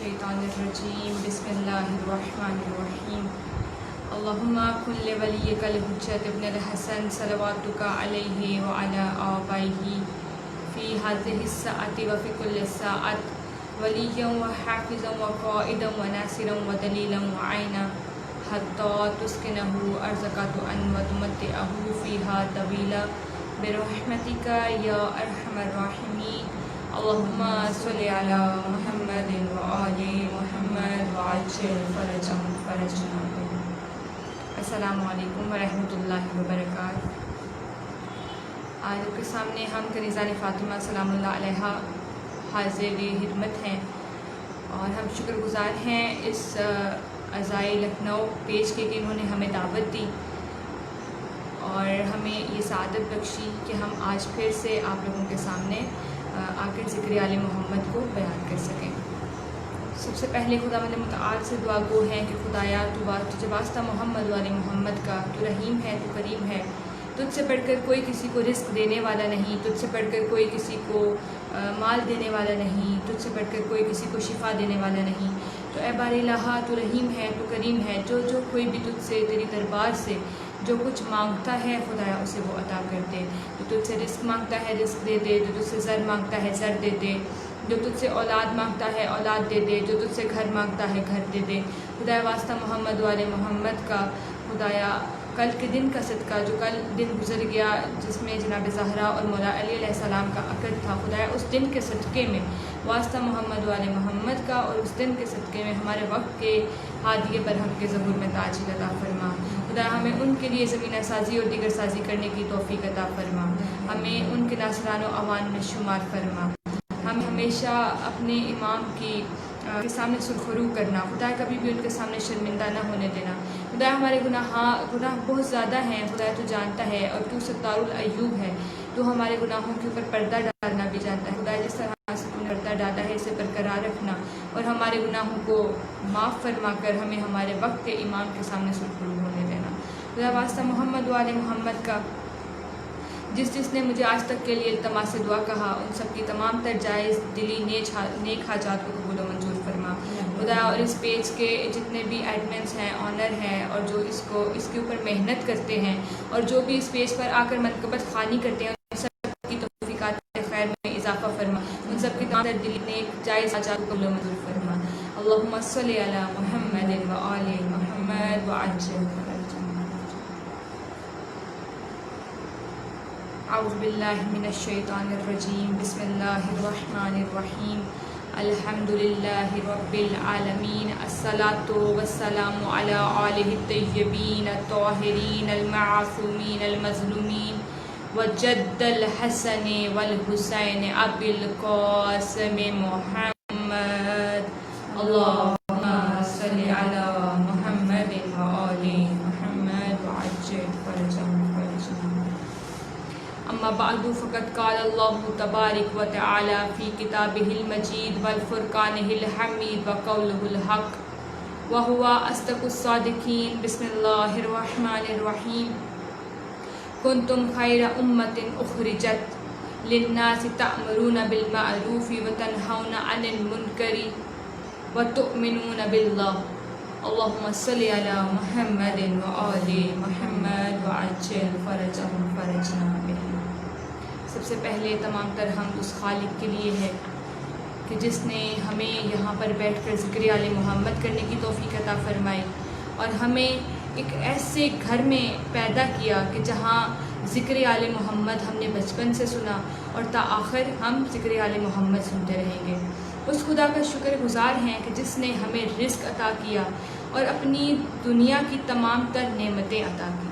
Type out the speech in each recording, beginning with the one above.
الشیطان الرجیم بسم اللہ الرحمن الرحیم اللہم کن لولیک الحجۃ ابن الحسن صلواتک علیہ وعلی آبائہ فی ہذہ الساعۃ وفی کل ساعۃ ولییا وحافظا وقائدا وناصرا ودلیلا وعینا حتی تسکنہ ارضک وتمتعہ فیہا طویلا برحمتک یا ارحم الراحمین اللہم صلی علی محمد وآل محمد وعجل فرجنا. السلام علیکم ورحمۃ اللہ وبرکاتہ. آج آپ کے سامنے ہم کنیزان فاطمہ سلام اللہ علیہا حاضر خدمت ہیں اور ہم شکر گزار ہیں اس عزائے لکھنؤ پیج کے کہ انہوں نے ہمیں دعوت دی اور ہمیں یہ سعادت بخشی کہ ہم آج پھر سے آپ لوگوں کے سامنے آ کر ذکر آل محمد کو بیان کر سکیں. سب سے پہلے خداوند متعال سے دعا گو ہیں کہ خدایا تجھے واسطہ محمد وال محمد کا، تو رحیم ہے، تو کریم ہے، تجھ سے بڑھ کر کوئی کسی کو رزق دینے والا نہیں، تجھ سے بڑھ کر کوئی کسی کو مال دینے والا نہیں، تجھ سے بڑھ کر کوئی کسی کو شفا دینے والا نہیں. تو اے بار الہ تو رحیم ہے، تو کریم ہے، جو کوئی بھی تجھ سے تیری دربار سے جو کچھ مانگتا ہے خدایا اسے وہ عطا کر دے. جو تجھ سے رزق مانگتا ہے رزق دے دے، جو تجھ سے زر مانگتا ہے زر دے دے، جو تجھ سے اولاد مانگتا ہے اولاد دے دے، جو تجھ سے گھر مانگتا ہے گھر دے دے. خدایا واسطہ محمد وال محمد کا، خدایا کل کے دن کا صدقہ جو کل دن گزر گیا جس میں جناب زہرا اور مولا علی علیہ السلام کا عقد تھا، خدایا اس دن کے صدقے میں واسطہ محمد وال محمد کا اور اس دن کے صدقے میں ہمارے وقت کے ہادی برحق کے ظہور میں تاج عطا فرما. خدا ہمیں ان کے لیے زمینہ سازی اور دیگر سازی کرنے کی توفیق عطا فرما. ہمیں ان کے ناصران و عوان میں شمار فرما. ہم ہمیشہ اپنے امام کے سامنے سرخرو کرنا، خدا کبھی بھی ان کے سامنے شرمندہ نہ ہونے دینا. خدا ہمارے گناہ بہت زیادہ ہیں، خدا تو جانتا ہے اور تو ستار العیوب ہے، تو ہمارے گناہوں کے اوپر پردہ ڈالنا بھی جانتا ہے. خدا جس طرح سے تو نے پردہ ڈالا ہے اسے برقرار رکھنا اور ہمارے گناہوں کو معاف فرما کر ہمیں ہمارے وقت کے امام کے سامنے سرخرو ہونے دینا. خدا واسطہ محمد وال محمد کا، جس نے مجھے آج تک کے لیے التماس سے دعا کہا، ان سب کی تمام تر جائز دلی نیک حاجات کو قبول و منظور فرما. خدا اور اس پیج کے جتنے بھی ایڈمنس ہیں، آنر ہیں اور جو اس کے اوپر محنت کرتے ہیں اور جو بھی اس پیج پر آ کر منقبت خوانی کرتے ہیں، ان سب کی توفیقات خیر میں اضافہ فرما. ان سب کی تمام تر دلی نیک جائز حاجات کو قبول و منظور فرما. اللہم صلی علی محمد وآل محمد وعجل فرجنا. اعوذ باللہ من الشیطان الرجیم بسم اللہ الرحمن الرحیم الحمد للہ رب العالمین الصلاۃ والسلام علی آلہ الطیبین الطاہرین المعصومین المظلومین وجد الحسن والحسین ابی القاسم محمد. اللہم صلی علی محمد وآل محمد وعجل فرجهم. اما بعد فقد قال اللہ تبارک و تعالی فی کتابہ المجید والفرقانہ الحمید وقولہ الحق وہو اصدق الصادقین. بسم اللہ الرحمن الرحیم کنتم خیر امۃ اخرجت للناس تأمرون بالمعروف وتنہون عن المنکر وتؤمنون باللہ. اللہم صلی علی محمد وآل محمد وعجل فرجهم فرجنا. سب سے پہلے تمام تر حمد اس خالق کے لیے ہے کہ جس نے ہمیں یہاں پر بیٹھ کر ذکر آل محمد کرنے کی توفیق عطا فرمائی اور ہمیں ایک ایسے گھر میں پیدا کیا کہ جہاں ذکر آل محمد ہم نے بچپن سے سنا اور تا آخر ہم ذکر آل محمد سنتے رہیں گے. اس خدا کا شکر گزار ہیں کہ جس نے ہمیں رزق عطا کیا اور اپنی دنیا کی تمام تر نعمتیں عطا کی.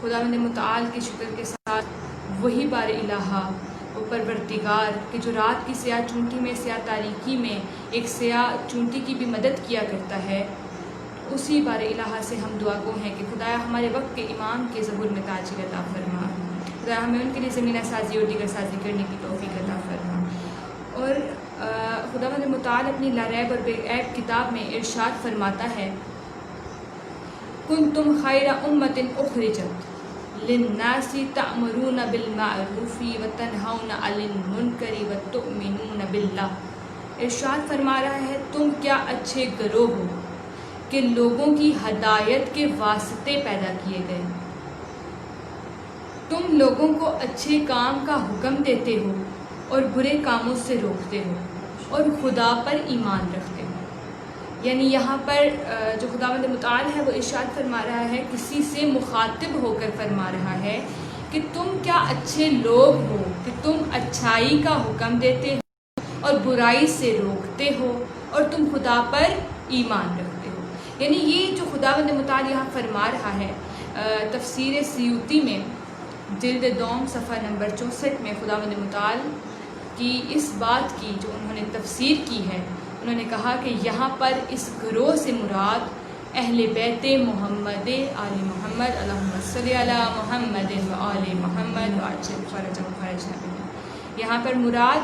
خداوند متعال کے شکر کے ساتھ وہی بار الہ وہ پروردگار کہ جو رات کی سیاہ چونٹی میں، سیاہ تاریکی میں ایک سیاہ چونٹی کی بھی مدد کیا کرتا ہے، اسی بار الہ سے ہم دعا گو ہیں کہ خدایا ہمارے وقت کے امام کے ظہور میں تاج عطا فرما. خدایا ہمیں ان کے لیے زمینہ سازی اور دیگر سازی کرنے کی توفیق عطا فرما. اور خداوند متعال اپنی لا ریب اور بے عیب کتاب میں ارشاد فرماتا ہے کنتم خیر امۃ اخرجت للناس تأمرون بالمعروف وتنہون عن المنکر وتؤمنون باللہ. ارشاد فرما رہا ہے تم کیا اچھے گروہ ہو کہ لوگوں کی ہدایت کے واسطے پیدا کیے گئے، تم لوگوں کو اچھے کام کا حکم دیتے ہو اور برے کاموں سے روکتے ہو اور خدا پر ایمان رکھتے ہو۔ یعنی یہاں پر جو خداوند متعال ہے وہ ارشاد فرما رہا ہے، کسی سے مخاطب ہو کر فرما رہا ہے کہ تم کیا اچھے لوگ ہو کہ تم اچھائی کا حکم دیتے ہو اور برائی سے روکتے ہو اور تم خدا پر ایمان رکھتے ہو۔ یعنی یہ جو خداوند متعال یہاں فرما رہا ہے، تفسیر سیوطی میں جلد دوم صفحہ نمبر 64 میں خداوند متعال کی اس بات کی جو انہوں نے تفسیر کی ہے، انہوں نے کہا کہ یہاں پر اس گروہ سے مراد اہل بیت محمد آل محمد، اللہم صلی علی محمد و آل محمد وعجل فرجہم فرجنا بہم، یہاں پر مراد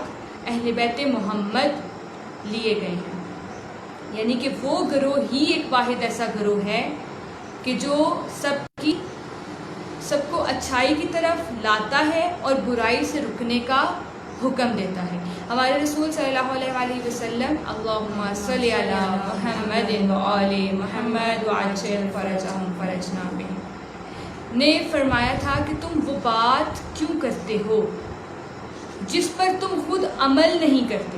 اہل بیت محمد لیے گئے ہیں۔ یعنی کہ وہ گروہ ہی ایک واحد ایسا گروہ ہے کہ جو سب کو اچھائی کی طرف لاتا ہے اور برائی سے رکنے کا حکم دیتا ہے۔ ہمارے رسول صلی اللہ علیہ وآلہ وسلم اللہم صلی علی محمد و آل محمد وعجل فرجہم فرجنا بہم نے فرمایا تھا کہ تم وہ بات کیوں کرتے ہو جس پر تم خود عمل نہیں کرتے،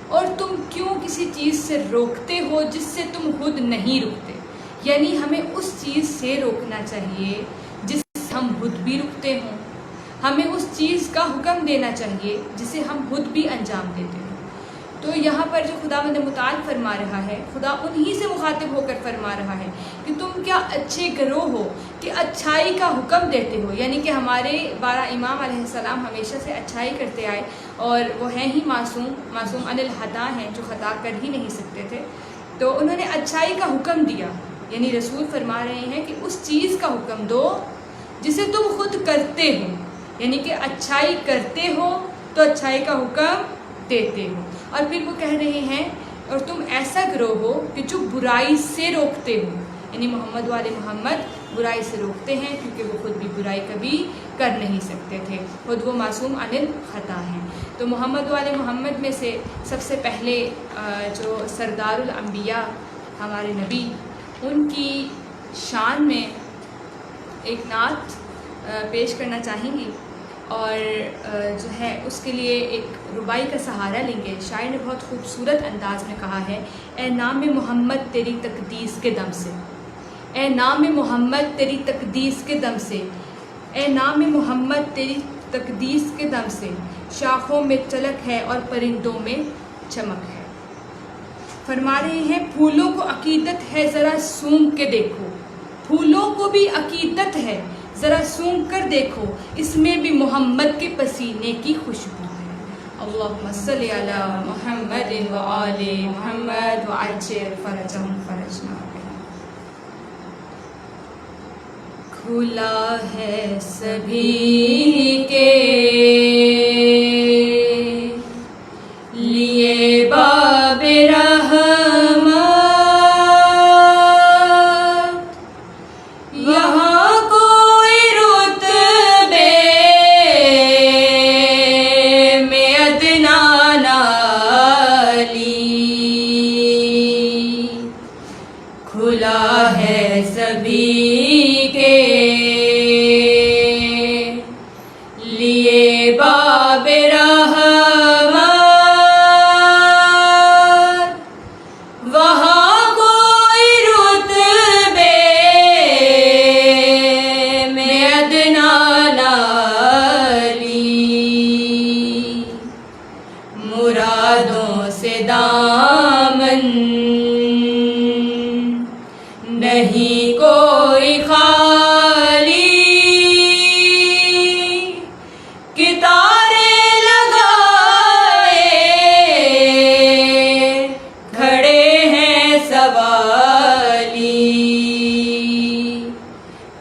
اور تم کیوں کسی چیز سے روکتے ہو جس سے تم خود نہیں رکتے۔ یعنی ہمیں اس چیز سے روکنا چاہیے جس سے ہم خود بھی رکتے ہوں، ہمیں اس چیز کا حکم دینا چاہیے جسے ہم خود بھی انجام دیتے ہیں۔ تو یہاں پر جو خداوند متعال فرما رہا ہے، خدا انہی سے مخاطب ہو کر فرما رہا ہے کہ تم کیا اچھے گروہ ہو کہ اچھائی کا حکم دیتے ہو۔ یعنی کہ ہمارے 12 امام علیہ السلام ہمیشہ سے اچھائی کرتے آئے، اور وہ ہیں ہی معصوم عن الخطا ہیں، جو خطا کر ہی نہیں سکتے تھے، تو انہوں نے اچھائی کا حکم دیا۔ یعنی رسول فرما رہے ہیں کہ اس چیز کا حکم دو جسے تم خود کرتے ہو، یعنی کہ اچھائی کرتے ہو تو اچھائی کا حکم دیتے ہو۔ اور پھر وہ کہہ رہے ہیں اور تم ایسا گروہ ہو کہ جو برائی سے روکتے ہو، یعنی محمد والے محمد برائی سے روکتے ہیں کیونکہ وہ خود بھی برائی کبھی کر نہیں سکتے تھے، خود وہ معصوم عن الخطا ہیں۔ تو محمد والے محمد میں سے سب سے پہلے جو سردار الانبیاء ہمارے نبی، ان کی شان میں ایک نعت پیش کرنا چاہیں گی، اور جو ہے اس کے لیے ایک ربائی کا سہارا لیں گے۔ شاعر نے بہت خوبصورت انداز میں کہا ہے، اے نام محمد تیری تقدیس کے دم سے، اے نام محمد تیری تقدیس کے دم سے، اے نام محمد تیری تقدیس کے دم سے، شاخوں میں چلک ہے اور پرندوں میں چمک ہے۔ فرما رہے ہیں پھولوں کو عقیدت ہے ذرا سونگ کے دیکھو، پھولوں کو بھی عقیدت ہے ذرا سونگ کر دیکھو، اس میں بھی محمد کے پسینے کی خوشبو ہے۔ اللہم صلی علی محمد و آل محمد وعجل فرجہم فرجنا بہم۔ کھلا ہے سبھی کے لیے باب رحمت، یہاں کوئی رتبے میں ادنا نہ لی، کھلا ہے سبھی کے لیے باب رحمت، وہاں کوئی رتبے میں ادنا نہ لی، مرادوں سے دامن نہیں کوئی خالی، کتارے لگائے کھڑے ہیں سوالی،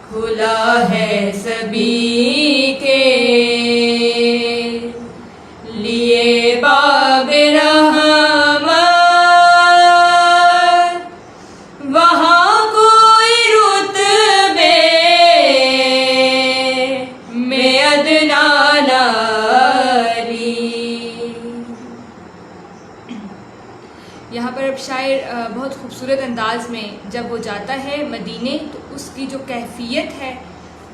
کھلا ہے سبھی کے لیے باب رحمت، وہاں کوئی یہاں پر اب شاعر بہت خوبصورت انداز میں جب وہ جاتا ہے مدینے تو اس کی جو کیفیت ہے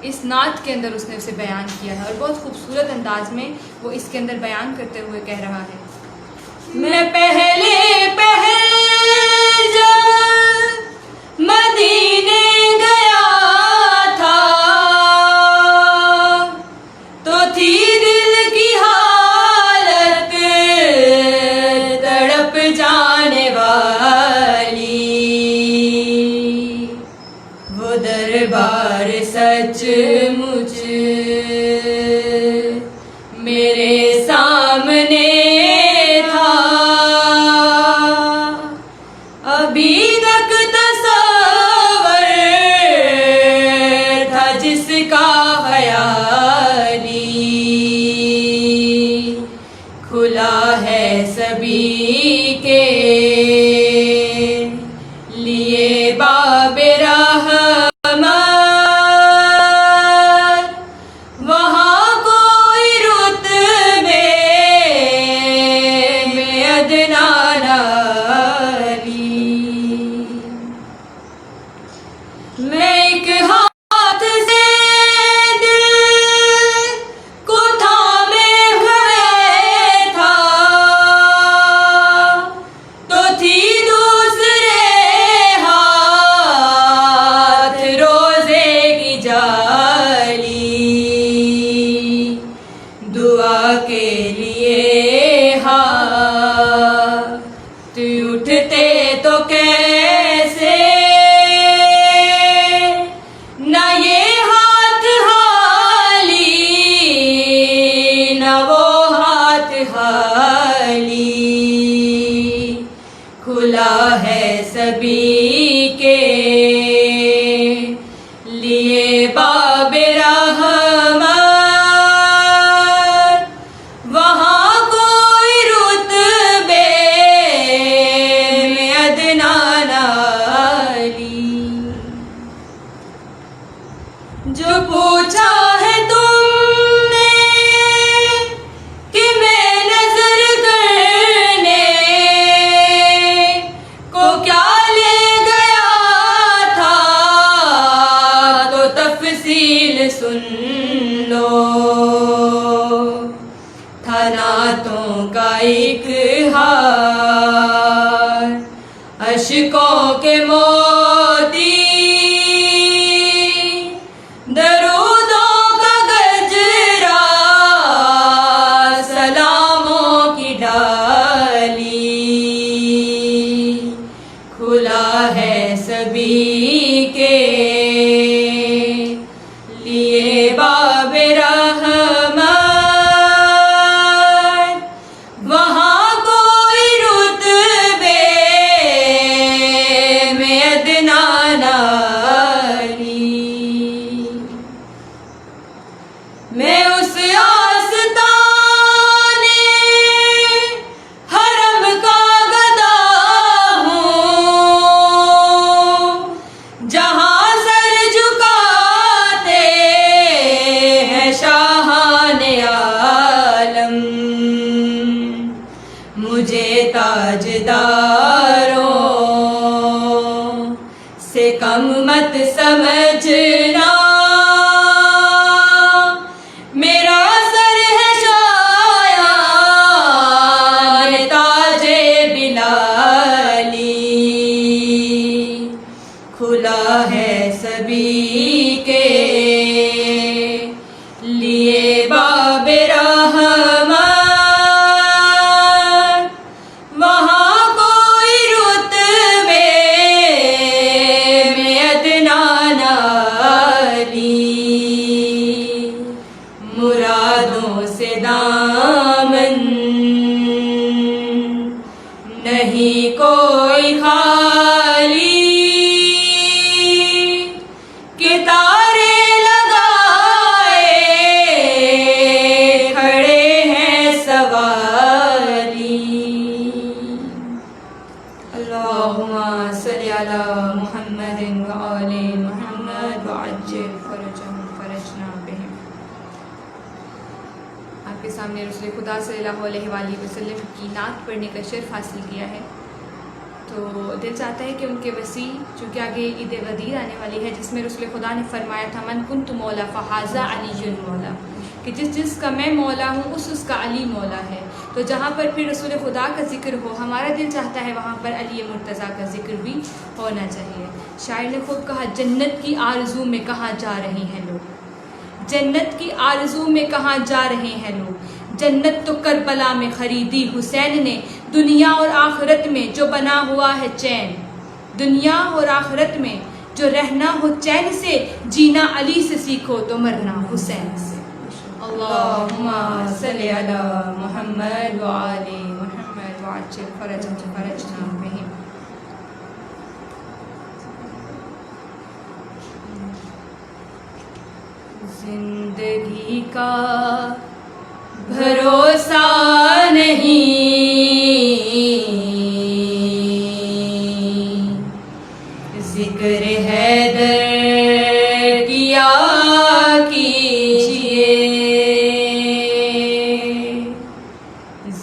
اس نعت کے اندر اس نے اسے بیان کیا ہے، اور بہت خوبصورت انداز میں وہ اس کے اندر بیان کرتے ہوئے کہہ رہا ہے، میں پہلے جب مدینے گیا تھا تو تھی دل کی حالت تڑپ جانے والی، وہ دربار سچ مجھ میرے سامنے تھا، ابھی تک تصور تھا جس کا خیالی، کھلا ہے سبھی کے لیے باب رحمت، وہاں کوئی رتبے میں ادنا نالی، میں ایک ہاتھ سے دل کو تھامے ہوئے تھا تو تھی دوسرے ہاتھ روزے کی جالی، دعا کے لیے ہاتھ اٹھتے تو کیسے، نہ یہ ہاتھ خالی نہ وہ ہاتھ خالی، کھلا ہے سبھی کے لیے باب رحمت، وہاں کوئی رتبے میں ادنا نالی، جو پوچھا ہے تم نے کہ میں نظر کرنے کو کیا لے گیا تھا تو تفصیل سن لو، تھا نعتوں کا ایک ہار اشکوں کے موتی، درودوں کا گجرا سلاموں کی ڈالی، کھلا ہے سبھی کے لیے باب رحمت، وہاں کوئی رتبے میں ادنا نالی، میں اس آستانے حرم کا گدا ہوں جہاں سر جھکاتے ہیں شاہان عالم، مجھے تاجداروں سے کم مت سمجھنا، میرا سر ہے شایان تاج بلالی، کھلا ہے سبھی کے لیے باب رحمت، وہاں کوئی رتبے میں ادنا نالی، مرادوں سے دامن نہیں کوئی خالی، کہ تارے لگائے کھڑے ہیں سوالی، اللہم صلی علی محمد وآل محمد وعجل فرجنا بہم۔ آپ کے سامنے رسول خدا صلی اللہ علیہ وآلہ وسلم کی نعت پڑھنے کا شرف حاصل کیا ہے۔ تو دل چاہتا ہے کہ ان کے وسیع، چونکہ آگے عید غدیر آنے والی ہے جس میں رسول خدا نے فرمایا تھا من کنت مولا فہذا علی مولا، کہ جس کا میں مولا ہوں اس کا علی مولا ہے. تو جہاں پر پھر رسول خدا کا ذکر ہو، ہمارا دل چاہتا ہے وہاں پر علی مرتضیٰ کا ذکر بھی ہونا چاہیے. شاعر نے خود کہا جنت کی آرزو میں کہاں جا رہے ہیں لوگ، جنت کی آرزو میں کہاں جا رہے ہیں لوگ، جنت تو کربلا میں خریدی حسین نے، دنیا اور آخرت میں جو بنا ہوا ہے چین، دنیا اور آخرت میں جو رہنا ہو چین سے، جینا علی سے سیکھو تو مرنا حسین سے. اللہم صلی علی محمد وآل محمد وعجل فرجنا بہم. زندگی کا بھروسہ نہیں، ذکر حیدر کیا کیجئے،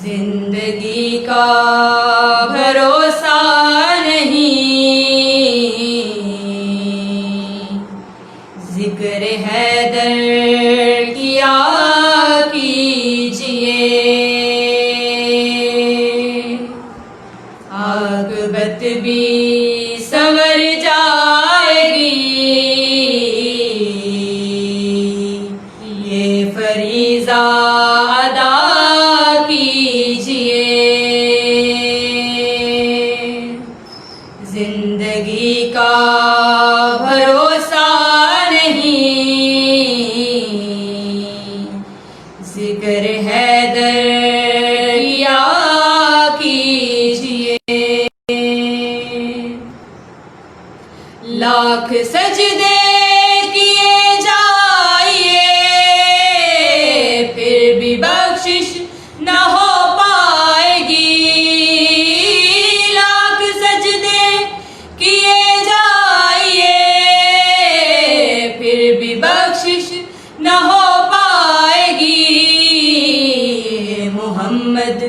زندگی کا بھروسہ نہیں، ذکر حیدر کیا کیجئے، عاقبت بھی سنور جائے گی، یہ فریضہ ادا کیجئے، زندگی کا بھروسہ نہیں، ذکر حیدر کیا کیجئے، لاکھ سجدے کیے جائیے پھر بھی بخشش نہ ہو پائے گی، لاکھ سجدے کیے جائیے پھر بھی بخشش نہ ہو پائے گی، محمد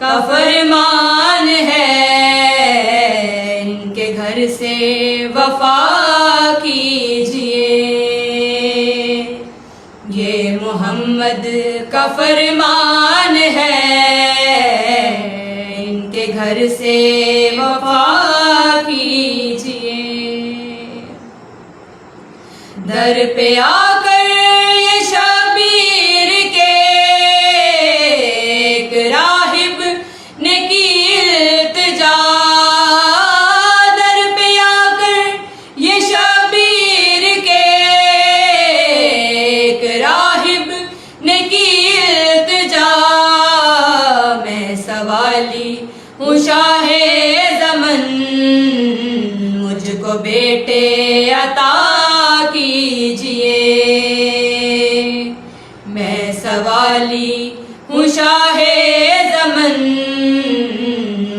کا فرمان ہے ان کے گھر سے وفا کیجئے، یہ محمد کا فرمان ہے ان کے گھر سے وفا کیجئے، در پہ آ کر یہ شبیر کے ایک راہب نے کی التجا، در پہ آ کر یہ شبیر کے ایک راہب نے کی التجا، میں سوالی ہوں شاہ زمن، مجھ کو بیٹے عطا کیجئے، میں سوالی ہوں شاہ زمن،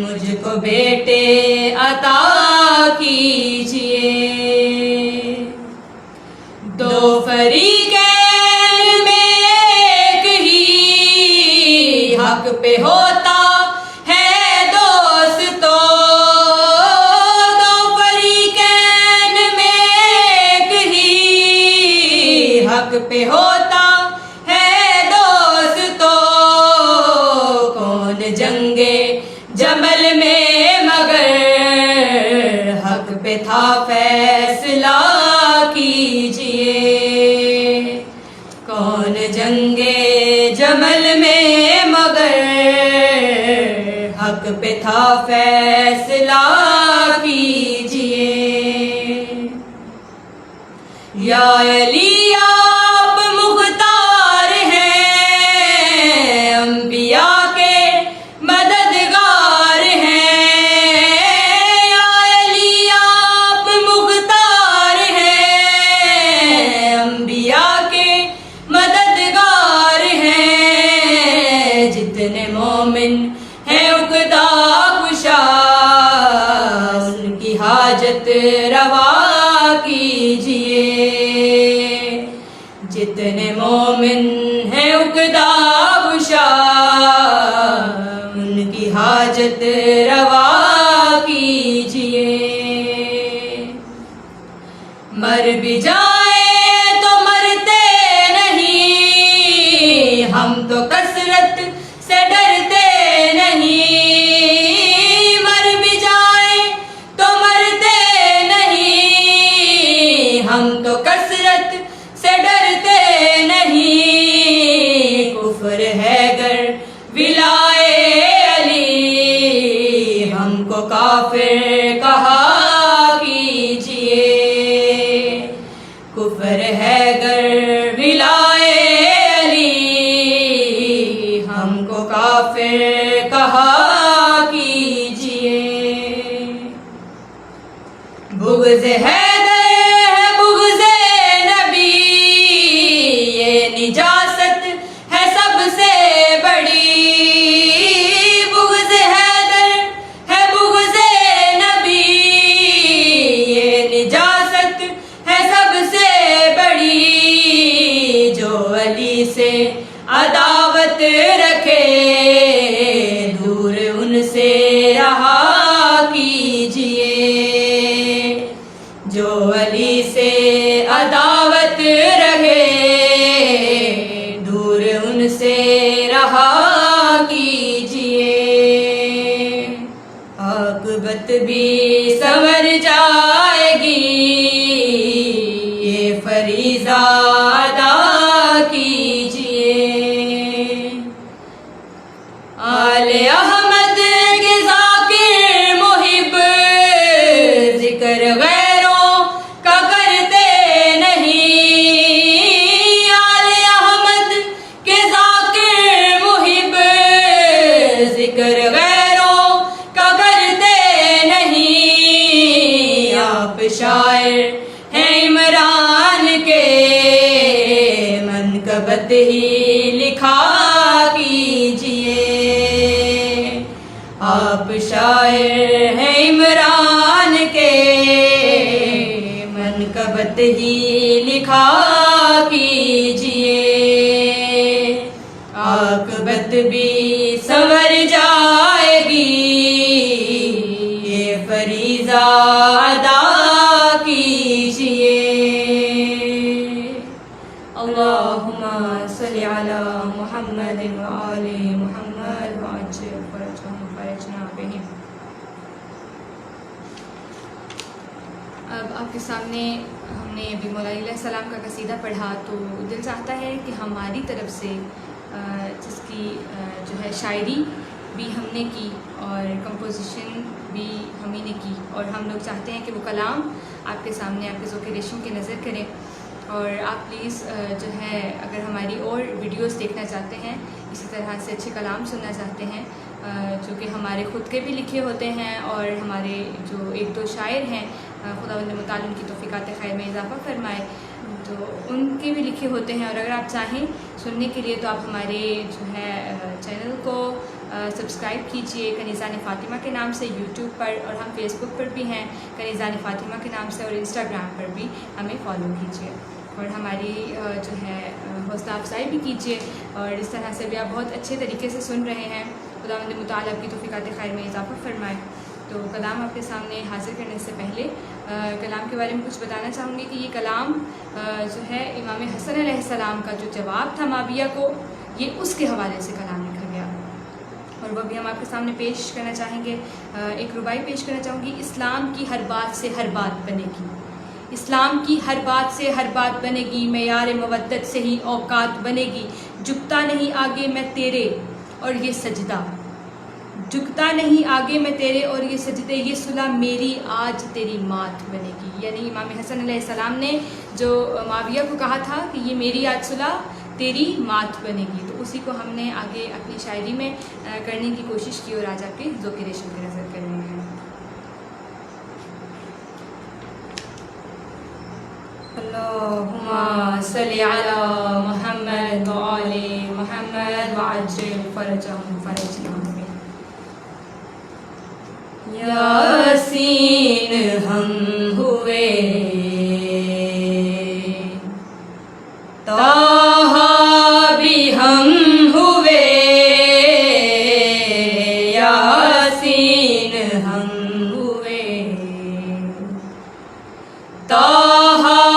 مجھ کو بیٹے عطا کیجئے، دو فریقین میں ایک ہی حق پہ ہوتا ہے دوستو، دو فریقین میں ایک ہی حق پہ ہوتا ہے دوستو، کون جنگے جمل میں مگر حق پہ تھا فیصلہ کیجئے، کون جنگے جمل میں مگر حق پہ تھا فیصلہ کیجئے، یا علی آپ مختار ہیں، انبیاء کے مددگار ہیں، یا علی آپ مختار ہیں، انبیاء کے مددگار ہیں، جتنے مومن ہیں عقدہ کشا ان کی حاجت روا کیجئے، جتنے مومن ہیں عقدہ کشا ان کی حاجت روا کیجئے، مر بھی جائیں تو مرتے نہیں، ہم تو کثرت سے ڈرتے نہیں، مر بھی جائیں تو مرتے نہیں، ہم تو کثرت سے ڈرتے نہیں، کفر ہے گر ولائے علی، ہم کو کافر کہا کیجئے، کفر ہے گر ولائے علی، ہم کو کافر کہا کیجئے، بغض حیدر ہے بغض نبی، یہ نجاست ہے سب سے بڑی، بغض حیدر ہے بغض نبی، یہ نجاست ہے سب سے بڑی، جو علی سے عداوت رکھے دور ان سے رہا کیجئے، جو علی سے عداوت رہے دور ان سے رہا کیجئے، عاقبت بھی سنور جائے گی، یہ فریضہ ادا کیجئے، آل احمد کے ذاکر محب ذکر غیروں کا کرتے نہیں، آل احمد کے ذاکر محب ذکر غیروں کا کرتے نہیں، آپ شاعر ہیں عمران کے منقبت ہی لکھا کیجئے، آپ شاعر ہیں عمران کے منقبت ہی لکھا کیجئے، عاقبت بھی سنور جائے گی، یہ فریضہ ادا کیجئے، اللہم صلی علی محمد وآل محمد وعجل فرجنا بہم۔ اب آپ کے سامنے ہم نے ابھی مولا علیہ السلام کا قصیدہ پڑھا، تو دل چاہتا ہے کہ ہماری طرف سے جس کی جو ہے شاعری بھی ہم نے کی اور کمپوزیشن بھی ہم ہی نے کی، اور ہم لوگ چاہتے ہیں کہ وہ کلام آپ کے سامنے آپ کے ذوق ریشم کی نظر کریں، اور آپ پلیز جو ہے اگر ہماری اور ویڈیوز دیکھنا چاہتے ہیں، اسی طرح سے اچھے کلام سننا چاہتے ہیں جو کہ ہمارے خود کے بھی لکھے ہوتے ہیں، اور ہمارے جو ایک دو شاعر ہیں خداوند متعال ان کی توفیقات خیر میں اضافہ فرمائے، تو ان کے بھی لکھے ہوتے ہیں، اور اگر آپ چاہیں سننے کے لیے تو آپ ہمارے جو ہے چینل کو سبسکرائب کیجئے کنیزان فاطمہ کے نام سے یوٹیوب پر، اور ہم فیس بک پر بھی ہیں کنیزان فاطمہ کے نام سے، اور انسٹاگرام پر بھی ہمیں فالو کیجئے، اور ہماری جو ہے حوصلہ افزائی بھی کیجئے، اور اس طرح سے بھی آپ بہت اچھے طریقے سے سن رہے ہیں، خداوند متعال آپ کی توفیقات خیر میں اضافہ فرمائے۔ تو کلام آپ کے سامنے حاضر کرنے سے پہلے کلام کے بارے میں کچھ بتانا چاہوں گی کہ یہ کلام جو ہے امام حسن علیہ السلام کا جو جواب تھا معاویہ کو، یہ اس کے حوالے سے کلام لکھا گیا، اور وہ بھی ہم آپ کے سامنے پیش کرنا چاہیں گے۔ ایک ربائی پیش کرنا چاہوں گی۔ اسلام کی ہر بات سے ہر بات بنے گی، اسلام کی ہر بات سے ہر بات بنے گی، معیار مودت سے ہی اوقات بنے گی، جھکتا نہیں آگے میں تیرے اور یہ سجدہ، جھکتا نہیں آگے میں تیرے اور یہ سجدے، یہ صلح میری آج تیری مات بنے گی۔ یعنی امام حسن علیہ السلام نے جو معاویہ کو کہا تھا کہ یہ میری آج صلح تیری مات بنے گی، تو اسی کو ہم نے آگے اپنی شاعری میں کرنے کی کوشش کی، اور آج آپ کے ذوق ریشم کی نظر کرنے ہیں۔ اللہم صلی علی محمد وآل محمد وعجل فرجنا یاسین ہم ہوئے طٰہٰ بھی ہم ہوئے، یاسین ہم ہوئے طٰہٰ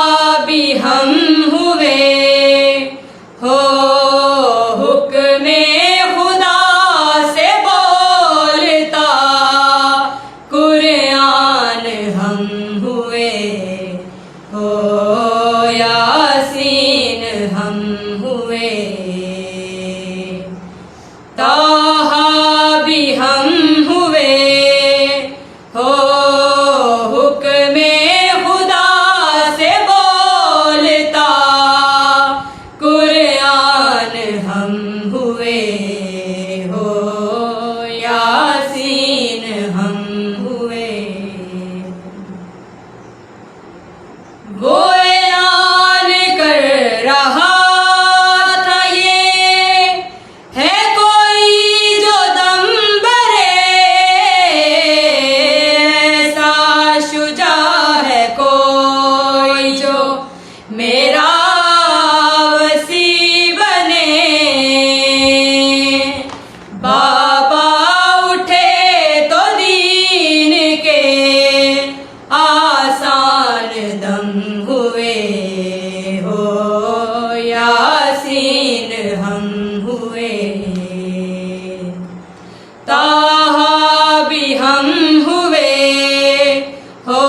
ہوئے ہو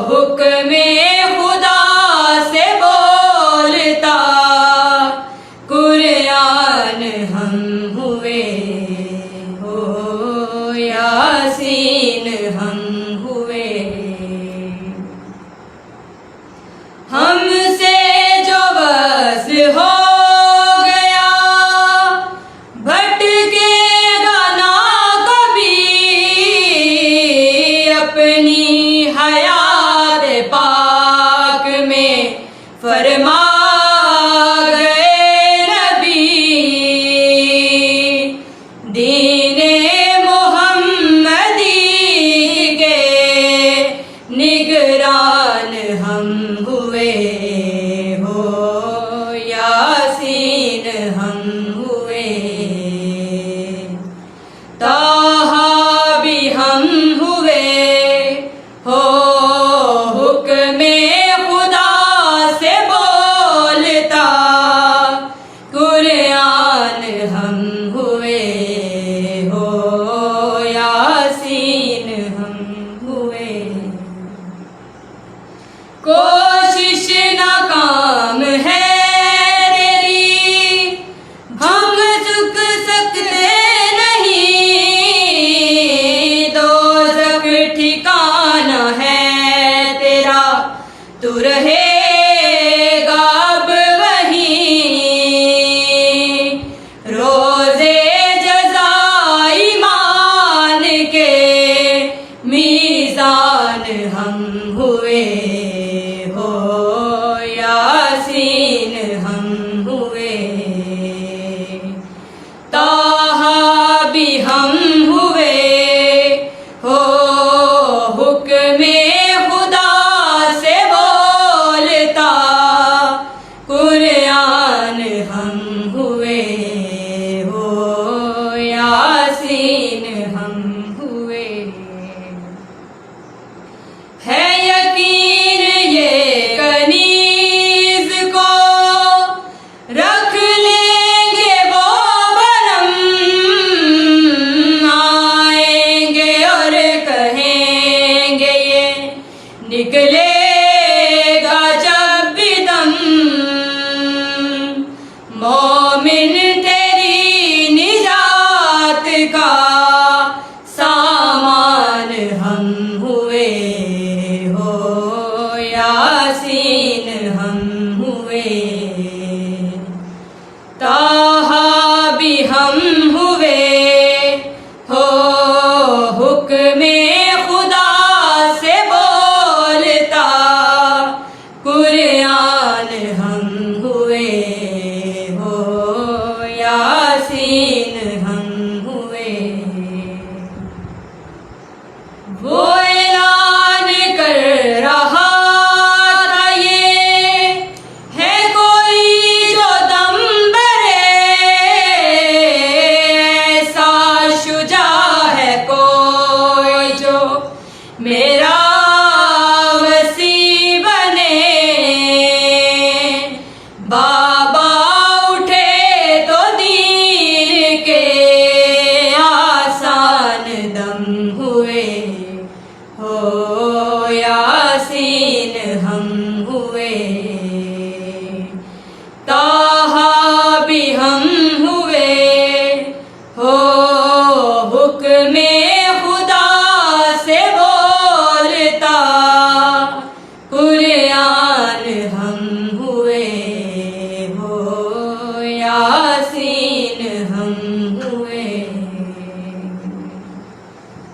حکم خدا سے بولتا قرآن ہم ہوئے ہو یاسین ہم ہوئے ہم سے جو بس ہو گیا بھٹکے گا نہ کبھی اپنی حیات پاک میں فرما گئے نبی دین محمدی کے نگران ہم ہوئے ہو یاسین ہم ہوئے طٰہٰ بھی ہم ہوئے ہو حکم خدا سے بولتا قرآن ہم ہوئے ہو یاسین ہم ہوئے کوشش ناکام ہے تیری ہم جھک سکتے نہیں دوزخ ٹھکانہ ہے تیرا تو رہے گا اب وہیں روزے جزا ایمان کے میزان ہم ہوئے ہو یاسین ہم ہوئے طٰہٰ بھی ہم ہوئے ہو حکم خدا سے بولتا قرآن ہم ہوئے ہو یاسین ہم ہوئے ہے یقین یہ کنیز کو رکھ لیں گے وہ برہم آئیں گے اور کہیں گے یہ نکلے گا جب بھی دم مومن تیری نجات کا سامان ہم ہوئے ہو یاسین ہم ہوئے طٰہٰ بھی ہم ہوئے ہو حکم خدا سے بولتا قرآن ہم ہوئے ہو یاسین ہم ہوئے وہ اعلان کر رہا تھا یہ ہے کوئی جو دم بھرے ایسا شجاع ہے کوئی جو میرا وسیع بنے بابا اٹھے تو دین کے آسان دم ہوئے ہو یاسین ہم ہوئے طٰہٰ بھی ہم ہوئے ہو حکم خدا سے بولتا قرآن ہم ہوئے ہو یاسین ہم ہوئے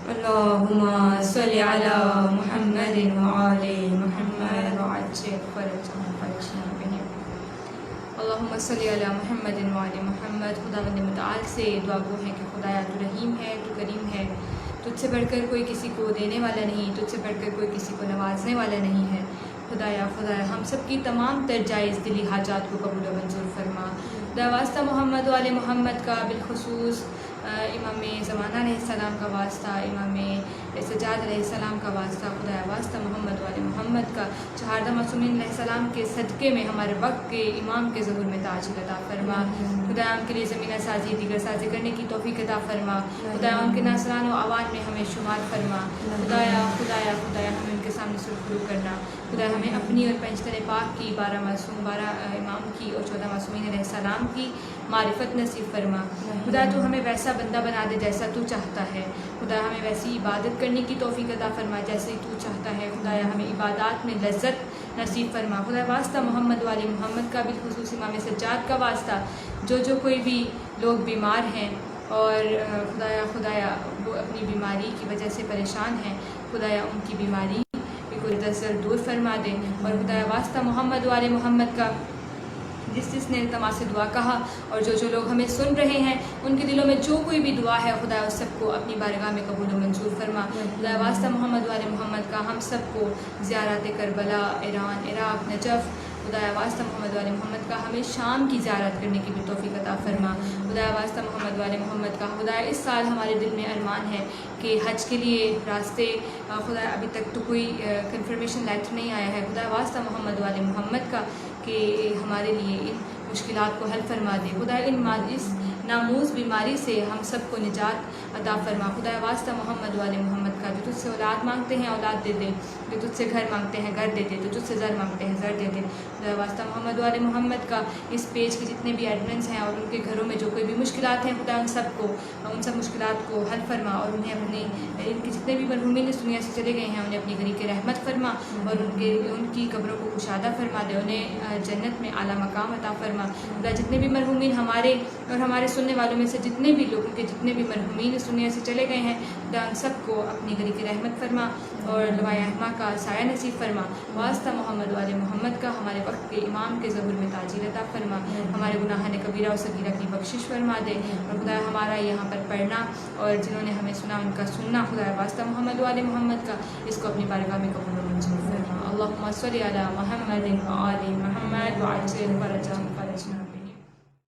اللہم صلی علی محمد وآل محمد وعجل فرجهم فرجنا بهم اللہم صلی علی محمد وآل محمد خداوند متعال سے دعا گو ہے کہ خدایا تو رحیم ہے تو کریم ہے تجھ سے بڑھ کر کوئی کسی کو دینے والا نہیں تجھ سے بڑھ کر کوئی کسی کو نوازنے والا نہیں ہے خدایا ہم سب کی تمام تر جائز دلی حاجات کو قبول و منظور فرما خدا واسطہ محمد وآل محمد کا بالخصوص امام زمانہ علیہ السلام کا واسطہ امام سجاد علیہ السلام کا واسطہ خدا واسطہ محمد وآل محمد کا چہاردہ معصومین علیہ السلام کے صدقے میں ہمارے وقت کے امام کے ظہور میں تاج عطا فرما خدایا ان کے لیے زمینہ سازی دیگر سازی کرنے کی توفیق عطا فرما. خدایا ان کے ناصران و آوان میں ہمیں شمار فرما. خدایا خدایا خدایا ہمیں ان کے سامنے سرخرو کرنا. خدایا ہمیں اپنی اور پنجتن پاک کی 12 امام کی اور 14 معصومین علیہ السلام کی معرفت نصیب فرما. خدا تو ہمیں ویسا بندہ بنا دے جیسا تو چاہتا ہے. خدا ہمیں ویسی عبادت کرنے کی توفیق عطا فرما جیسے تو چاہتا ہے. خدایا ہمیں عبادات میں لذت نصیب فرما. خدا واسطہ محمد والی محمد کا بالخصوص امام سجاد کا واسطہ جو کوئی بھی لوگ بیمار ہیں اور خدایا وہ اپنی بیماری کی وجہ سے پریشان ہیں، خدایا ان کی بیماری کو دراصل دور فرما دے. اور خدایا واسطہ محمد والے محمد کا جس نے التماس سے دعا کہا اور جو لوگ ہمیں سن رہے ہیں ان کے دلوں میں جو کوئی بھی دعا ہے خدا اس سب کو اپنی بارگاہ میں قبول و منظور فرما. خدا واسطہ محمد والے محمد کا ہم سب کو زیارت کربلا، ایران، عراق، نجف، خدا واسطہ محمد والے محمد کا ہمیں شام کی زیارت کرنے کی بھی توفیق عطا فرما. خدا واسطہ محمد والے محمد کا خدا اس سال ہمارے دل میں ارمان ہے کہ حج کے لیے راستے خدا ابھی تک تو کوئی کنفرمیشن لیٹر نہیں آیا ہے. خدا واسطہ محمد والے محمد کا کہ ہمارے لیے ان مشکلات کو حل فرما دے. خدا اس ناموز بیماری سے ہم سب کو نجات عطا فرما. خدا واسطہ محمد والے محمد کا جو تجھ سے اولاد مانگتے ہیں اولاد دے دے، جو تجھ سے گھر مانگتے ہیں گھر دے دے، جو تجھ سے زر مانگتے ہیں زر دے دے. خدا واسطہ محمد والے محمد کا اس پیج کے جتنے بھی ایڈمنس ہیں اور ان کے گھروں میں جو کوئی بھی مشکلات ہیں خدا ان سب مشکلات کو حل فرما اور انہیں ان کے جتنے بھی مرحومین اس دنیا سے چلے گئے ہیں انہیں اپنی غریق رحمت فرما اور ان کی قبروں کو کشادہ فرما دے، انہیں جنت میں اعلیٰ مقام عطا فرما. خدا جتنے بھی مرحومین ہمارے اور ہمارے سننے والوں میں سے جتنے بھی لوگوں کے جتنے بھی مرحومین اس دنیا سے چلے گئے ہیں خدا ان سب کو اپنی غریق رحمت فرما اور لوائے رحمہ کا سایہ نصیب فرما. واسطہ محمد والے محمد کا ہمارے وقت کے امام کے ظہور میں تاجیل عطا فرما. ہمارے گناہان کبیرہ و صغیرہ کی بخشش فرما دے. اور خدا ہمارا یہاں پر پڑھنا اور جنہوں نے ہمیں سنا ان کا سننا خدا واسطہ محمد والے محمد کا اس کو اپنی بارگاہ میں قبول و منظور فرما. اللہم صلی علی محمد و آل محمد وعجل فرجهم